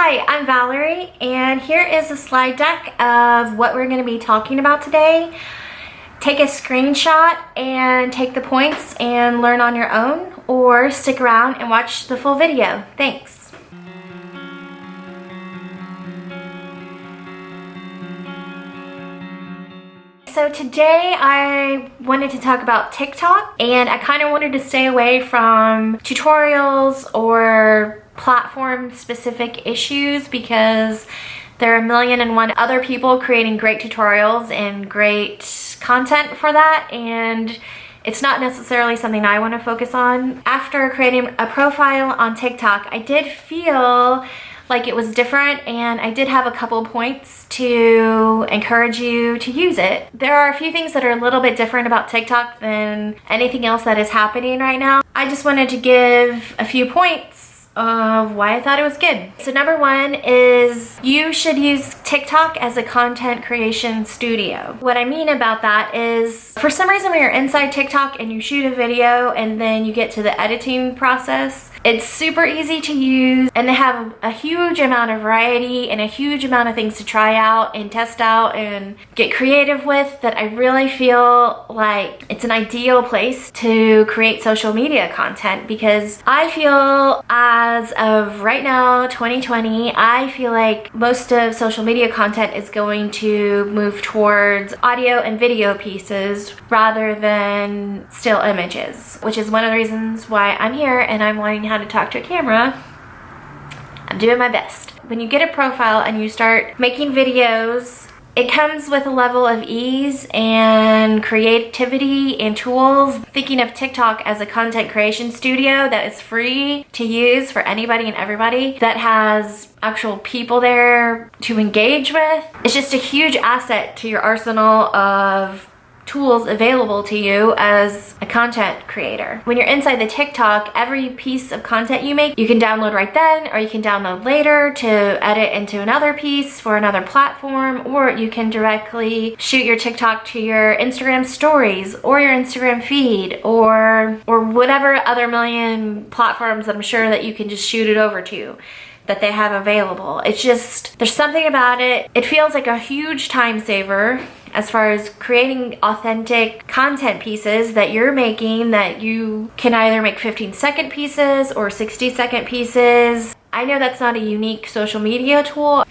Hi, I'm Valerie, and here is a slide deck of what we're going to be talking about today. Take a screenshot and take the points and learn on your own, or stick around and watch the full video. Thanks. So today I wanted to talk about TikTok, and I kind of wanted to stay away from tutorials or platform specific issues because there are a million and one other people creating great tutorials and great content for that, and it's not necessarily something I want to focus on. After creating a profile on TikTok, I did feel like it was different, and I did have a couple points to encourage you to use it. There are a few things that are a little bit different about TikTok than anything else that is happening right now. I just wanted to give a few points of why I thought it was good. So number one is you should use TikTok as a content creation studio. What I mean about that is, for some reason when you're inside TikTok and you shoot a video and then you get to the editing process, it's super easy to use, and they have a huge amount of variety and a huge amount of things to try out and test out and get creative with, that I really feel like it's an ideal place to create social media content. Because I feel, as of right now, 2020, I feel like most of social media content is going to move towards audio and video pieces rather than still images, which is one of the reasons why I'm here and I'm learning how to talk to a camera. I'm doing my best. When you get a profile and you start making videos, it comes with a level of ease and creativity and tools. Thinking of TikTok as a content creation studio that is free to use for anybody and everybody, that has actual people there to engage with, it's just a huge asset to your arsenal of tools available to you as a content creator. When you're inside the TikTok, every piece of content you make, you can download right then, or you can download later to edit into another piece for another platform, or you can directly shoot your TikTok to your Instagram stories or your Instagram feed, or whatever other million platforms I'm sure that you can just shoot it over to that they have available. It's just, there's something about it. It feels like a huge time saver as far as creating authentic content pieces that you're making, that you can either make 15-second pieces or 60-second pieces. I know that's not a unique social media tool.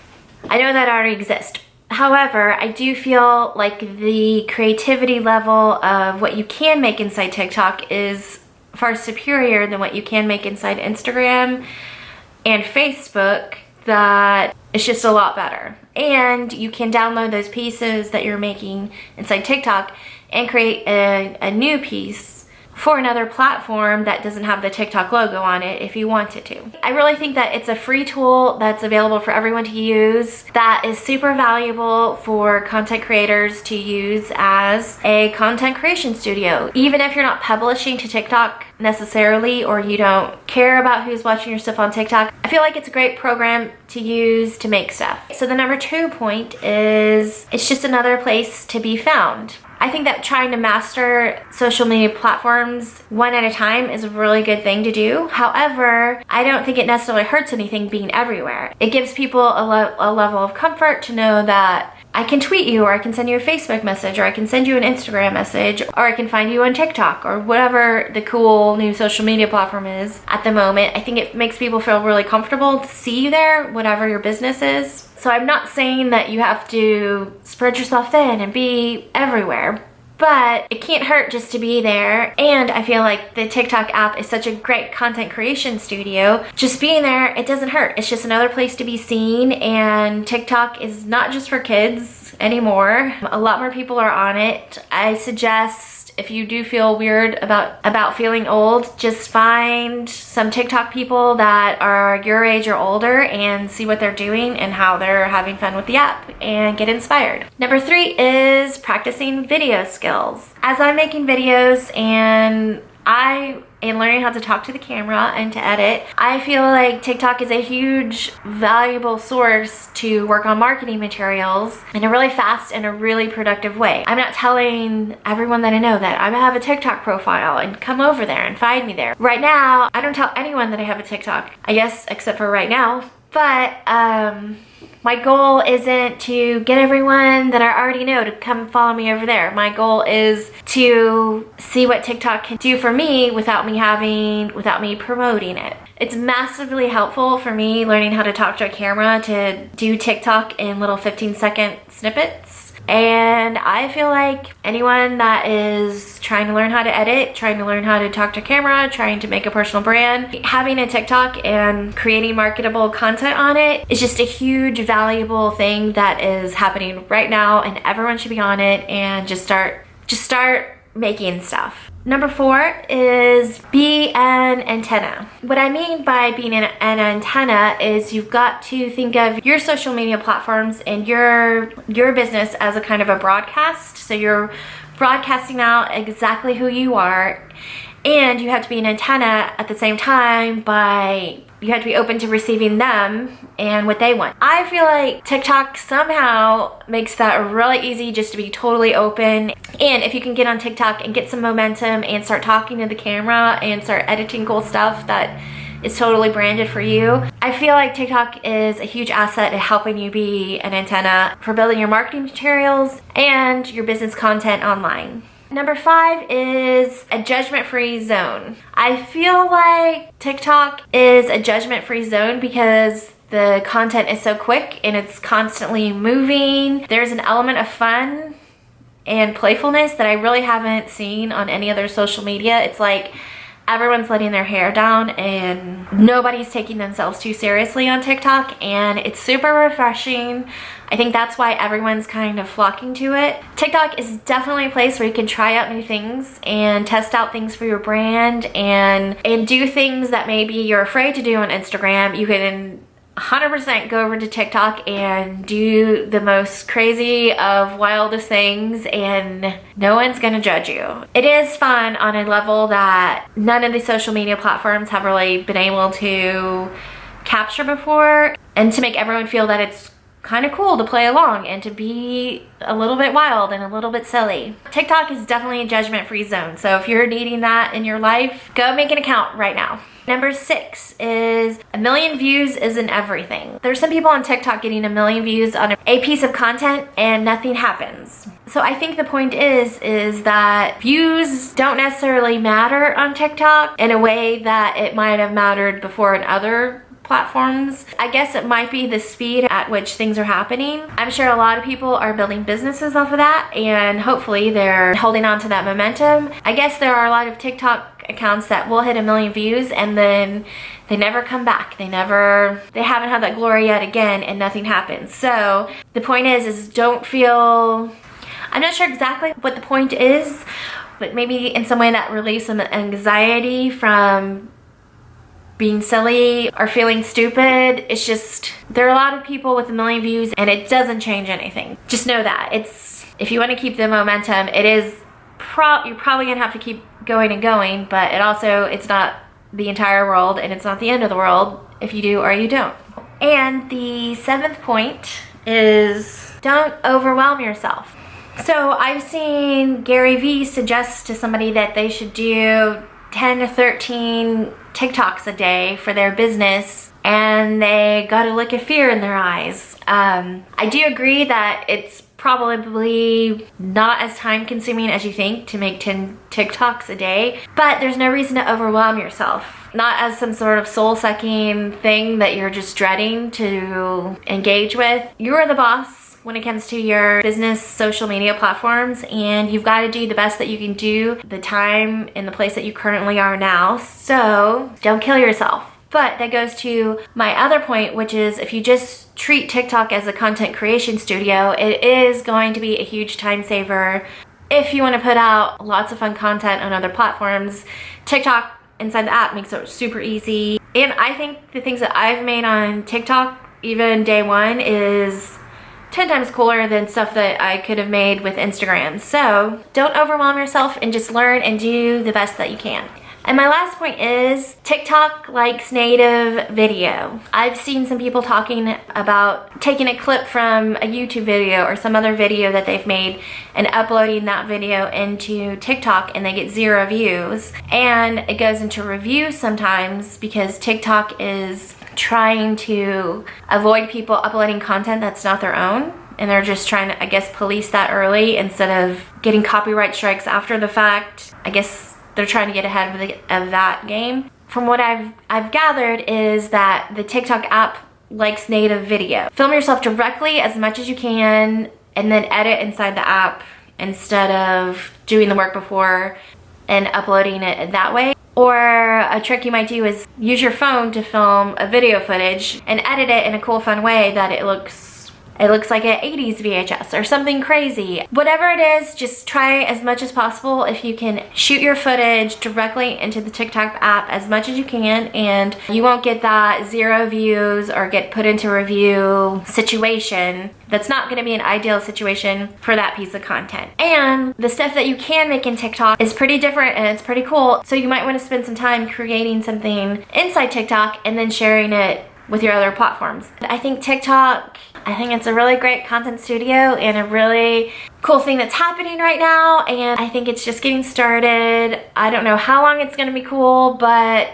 I know that already exists. However, I do feel like the creativity level of what you can make inside TikTok is far superior than what you can make inside Instagram and Facebook. That it's just a lot better. And you can download those pieces that you're making inside TikTok and create a new piece for another platform that doesn't have the TikTok logo on it if you wanted to. I really think that it's a free tool that's available for everyone to use, that is super valuable for content creators to use as a content creation studio. Even if you're not publishing to TikTok necessarily, or you don't care about who's watching your stuff on TikTok, I feel like it's a great program to use to make stuff. So the number 2 point is, it's just another place to be found. I think that trying to master social media platforms one at a time is a really good thing to do. However, I don't think it necessarily hurts anything being everywhere. It gives people a level of comfort to know that I can tweet you, or I can send you a Facebook message, or I can send you an Instagram message, or I can find you on TikTok, or whatever the cool new social media platform is at the moment. I think it makes people feel really comfortable to see you there, whatever your business is. So I'm not saying that you have to spread yourself thin and be everywhere, but it can't hurt just to be there. And I feel like the TikTok app is such a great content creation studio. Just being there, it doesn't hurt. It's just another place to be seen, and TikTok is not just for kids anymore. A lot more people are on it. I suggest, if you do feel weird about feeling old, just find some TikTok people that are your age or older and see what they're doing and how they're having fun with the app, and get inspired. Number 3 is practicing video skills. As I'm making videos and I am learning how to talk to the camera and to edit, I feel like TikTok is a huge valuable source to work on marketing materials in a really fast and a really productive way. I'm not telling everyone that I know that I have a TikTok profile and come over there and find me there. Right now, I don't tell anyone that I have a TikTok. I guess, except for right now, But my goal isn't to get everyone that I already know to come follow me over there. My goal is to see what TikTok can do for me without me promoting it. It's massively helpful for me learning how to talk to a camera, to do TikTok in little 15-second snippets. And I feel like anyone that is trying to learn how to edit, trying to learn how to talk to camera, trying to make a personal brand, having a TikTok and creating marketable content on it is just a huge valuable thing that is happening right now, and everyone should be on it and just start making stuff. Number 4 is be an antenna. What I mean by being an antenna is you've got to think of your social media platforms and your business as a kind of a broadcast. So you're broadcasting out exactly who you are, and you have to be an antenna at the same time you have to be open to receiving them and what they want. I feel like TikTok somehow makes that really easy just to be totally open. And if you can get on TikTok and get some momentum and start talking to the camera and start editing cool stuff that is totally branded for you, I feel like TikTok is a huge asset at helping you be an antenna for building your marketing materials and your business content online. Number 5 is a judgment-free zone. I feel like TikTok is a judgment-free zone because the content is so quick and it's constantly moving. There's an element of fun and playfulness that I really haven't seen on any other social media. It's like everyone's letting their hair down and nobody's taking themselves too seriously on TikTok, and it's super refreshing. I think that's why everyone's kind of flocking to it. TikTok is definitely a place where you can try out new things and test out things for your brand and do things that maybe you're afraid to do on Instagram. You can 100% go over to TikTok and do the most crazy of wildest things, and no one's gonna judge you. It is fun on a level that none of the social media platforms have really been able to capture before, and to make everyone feel that it's kind of cool to play along and to be a little bit wild and a little bit silly. TikTok is definitely a judgment-free zone, so if you're needing that in your life, go make an account right now. Number 6 is 1 million views isn't everything. There's some people on TikTok getting 1 million views on a piece of content and nothing happens. So I think the point is that views don't necessarily matter on TikTok in a way that it might have mattered before in other platforms. I guess it might be the speed at which things are happening. I'm sure a lot of people are building businesses off of that, and hopefully they're holding on to that momentum. I guess there are a lot of TikTok accounts that will hit 1 million views and then they never come back. They haven't had that glory yet again, and nothing happens. So the point is don't feel, I'm not sure exactly what the point is, but maybe in some way that relieves some anxiety from being silly or feeling stupid. It's just, there are a lot of people with 1 million views and it doesn't change anything. Just know that. If you want to keep the momentum, you're probably gonna have to keep going and going, but it's not the entire world and it's not the end of the world if you do or you don't. And the 7th point is don't overwhelm yourself. So I've seen Gary Vee suggest to somebody that they should do 10 to 13 TikToks a day for their business, and they got a look of fear in their eyes. I do agree that it's probably not as time consuming as you think to make 10 TikToks a day, but there's no reason to overwhelm yourself. Not as some sort of soul-sucking thing that you're just dreading to engage with. You're the boss when it comes to your business social media platforms, and you've got to do the best that you can do the time and the place that you currently are now. So don't kill yourself. But that goes to my other point, which is if you just treat TikTok as a content creation studio, it is going to be a huge time saver. If you want to put out lots of fun content on other platforms, TikTok inside the app makes it super easy. And I think the things that I've made on TikTok, even day one, is 10 times cooler than stuff that I could have made with Instagram. So don't overwhelm yourself and just learn and do the best that you can. And my last point is TikTok likes native video. I've seen some people talking about taking a clip from a YouTube video or some other video that they've made and uploading that video into TikTok, and they get 0 views. And it goes into review sometimes because TikTok is trying to avoid people uploading content that's not their own. And they're just trying to, I guess, police that early instead of getting copyright strikes after the fact. I guess they're trying to get ahead of that game. From what I've gathered is that the TikTok app likes native video. Film yourself directly as much as you can and then edit inside the app instead of doing the work before and uploading it that way. Or a trick you might do is use your phone to film a video footage and edit it in a cool, fun way that it looks like an 80s VHS or something crazy. Whatever it is, just try as much as possible if you can shoot your footage directly into the TikTok app as much as you can, and you won't get that 0 views or get put into review situation. That's not gonna be an ideal situation for that piece of content. And the stuff that you can make in TikTok is pretty different and it's pretty cool. So you might wanna spend some time creating something inside TikTok and then sharing it with your other platforms. I think TikTok, it's a really great content studio and a really cool thing that's happening right now, and I think it's just getting started. I don't know how long it's gonna be cool, but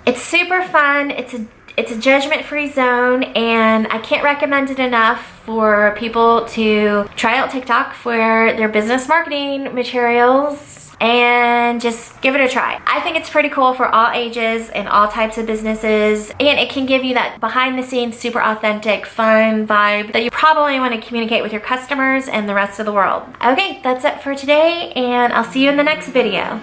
it's super fun. It's a judgment-free zone, and I can't recommend it enough for people to try out TikTok for their business marketing materials and just give it a try. I think it's pretty cool for all ages and all types of businesses, and it can give you that behind the scenes, super authentic, fun vibe that you probably want to communicate with your customers and the rest of the world. Okay, that's it for today, and I'll see you in the next video.